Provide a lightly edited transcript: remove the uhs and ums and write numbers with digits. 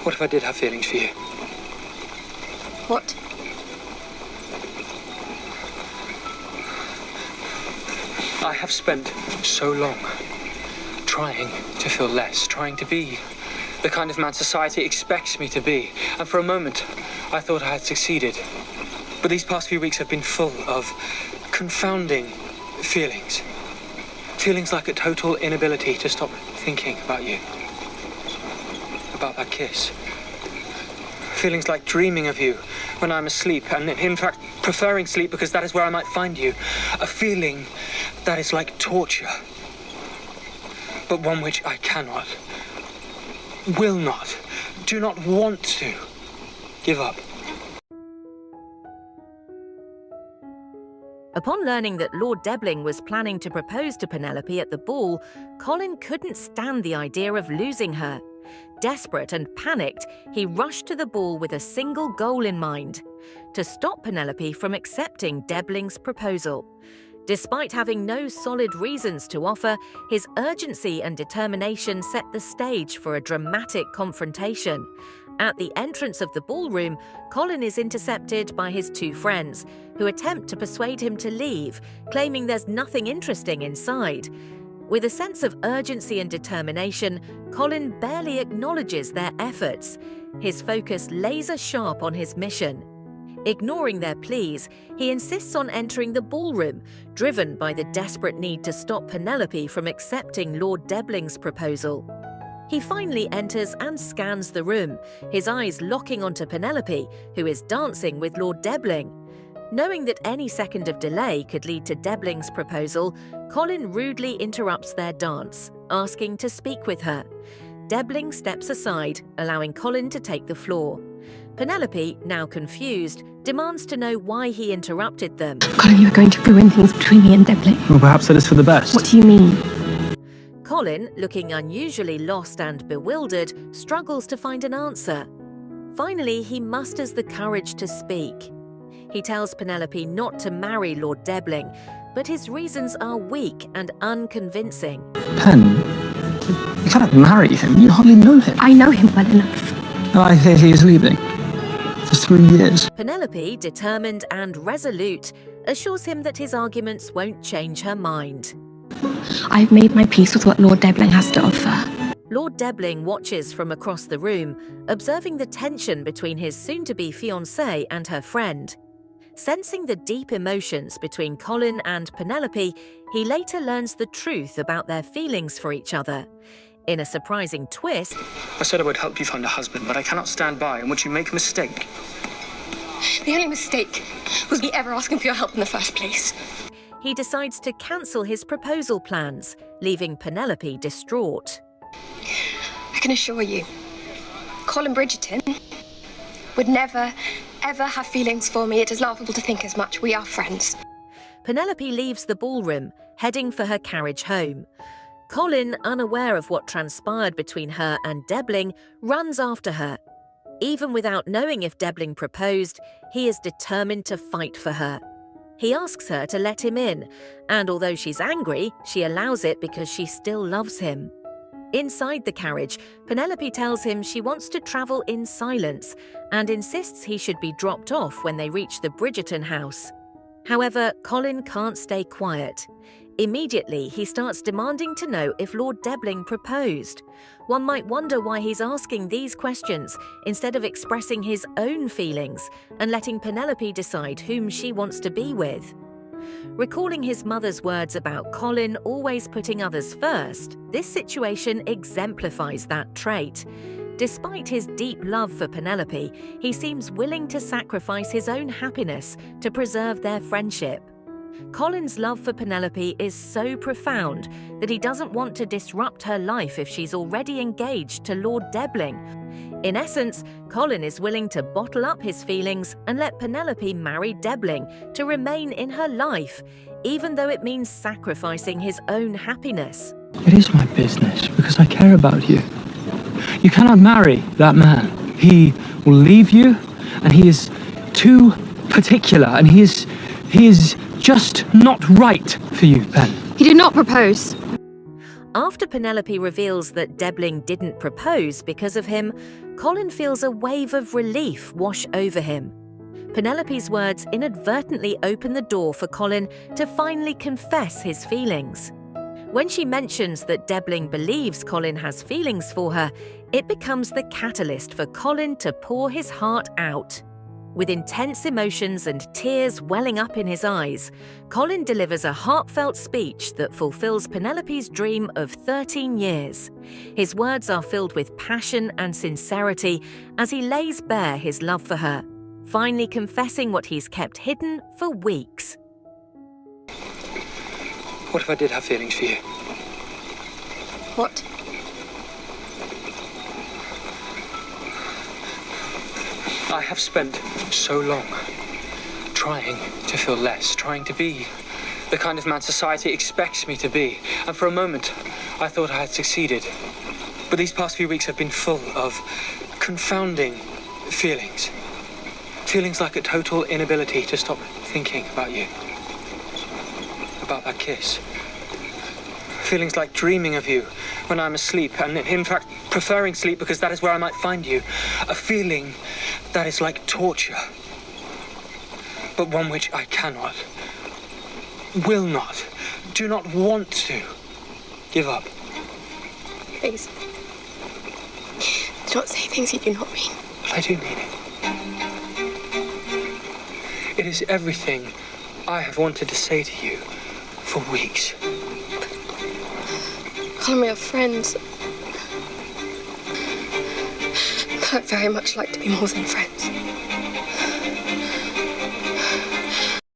What if I did have feelings for you? What? I have spent so long trying to feel less, trying to be the kind of man society expects me to be. And for a moment, I thought I had succeeded. But these past few weeks have been full of confounding feelings. Feelings like a total inability to stop thinking about you. About that kiss. Feelings like dreaming of you when I'm asleep, and in fact preferring sleep because that is where I might find you. A feeling that is like torture, but one which I cannot, will not, do not want to give up. Upon learning that Lord Debling was planning to propose to Penelope at the ball, Colin couldn't stand the idea of losing her. Desperate and panicked, he rushed to the ball with a single goal in mind: to stop Penelope from accepting Debling's proposal. Despite having no solid reasons to offer, his urgency and determination set the stage for a dramatic confrontation. At the entrance of the ballroom, Colin is intercepted by his two friends, who attempt to persuade him to leave, claiming there's nothing interesting inside. With a sense of urgency and determination, Colin barely acknowledges their efforts, his focus laser-sharp on his mission. Ignoring their pleas, he insists on entering the ballroom, driven by the desperate need to stop Penelope from accepting Lord Debling's proposal. He finally enters and scans the room, his eyes locking onto Penelope, who is dancing with Lord Debling. Knowing that any second of delay could lead to Debling's proposal, Colin rudely interrupts their dance, asking to speak with her. Debling steps aside, allowing Colin to take the floor. Penelope, now confused, demands to know why he interrupted them. Colin, you're going to ruin things between me and Debling. Well, perhaps that is for the best. What do you mean? Colin, looking unusually lost and bewildered, struggles to find an answer. Finally, he musters the courage to speak. He tells Penelope not to marry Lord Debling, but his reasons are weak and unconvincing. Pen, you cannot marry him. You hardly know him. I know him well enough. I hear he is leaving. For 3 years. Penelope, determined and resolute, assures him that his arguments won't change her mind. I've made my peace with what Lord Debling has to offer. Lord Debling watches from across the room, observing the tension between his soon-to-be fiancée and her friend. Sensing the deep emotions between Colin and Penelope, he later learns the truth about their feelings for each other. In a surprising twist, I said I would help you find a husband, but I cannot stand by and watch you make a mistake. The only mistake was me ever asking for your help in the first place. he decides to cancel his proposal plans, leaving Penelope distraught. I can assure you, Colin Bridgerton would never, ever have feelings for me. It is laughable to think as much. We are friends. Penelope leaves the ballroom, heading for her carriage home. Colin, unaware of what transpired between her and Debling, runs after her. Even without knowing if Debling proposed, he is determined to fight for her. He asks her to let him in, and although she's angry, she allows it because she still loves him. Inside the carriage, Penelope tells him she wants to travel in silence and insists he should be dropped off when they reach the Bridgerton house. However, Colin can't stay quiet. Immediately, he starts demanding to know if Lord Debling proposed. One might wonder why he's asking these questions instead of expressing his own feelings and letting Penelope decide whom she wants to be with. Recalling his mother's words about Colin always putting others first, this situation exemplifies that trait. Despite his deep love for Penelope, he seems willing to sacrifice his own happiness to preserve their friendship. Colin's love for Penelope is so profound that he doesn't want to disrupt her life if she's already engaged to Lord Debling. In essence, Colin is willing to bottle up his feelings and let Penelope marry Debling to remain in her life, even though it means sacrificing his own happiness. It is my business because I care about you. You cannot marry that man. He will leave you, and he is too particular, and he is just not right for you, Ben. He did not propose. After Penelope reveals that Debling didn't propose because of him, Colin feels a wave of relief wash over him. Penelope's words inadvertently open the door for Colin to finally confess his feelings. When she mentions that Debling believes Colin has feelings for her, it becomes the catalyst for Colin to pour his heart out. With intense emotions and tears welling up in his eyes, Colin delivers a heartfelt speech that fulfills Penelope's dream of 13 years. His words are filled with passion and sincerity as he lays bare his love for her, finally confessing what he's kept hidden for weeks. What if I did have feelings for you? What? I have spent so long trying to feel less, trying to be the kind of man society expects me to be. And for a moment, I thought I had succeeded. But these past few weeks have been full of confounding feelings. Feelings like a total inability to stop thinking about you. About that kiss. Feelings like dreaming of you when I'm asleep, and in fact preferring sleep because that is where I might find you. A feeling that is like torture, but one which I cannot, will not, do not want to give up. Please. Do not say things you do not mean. But I do mean it. It is everything I have wanted to say to you for weeks. Colin, we are friends. I'd very much like to be more than friends.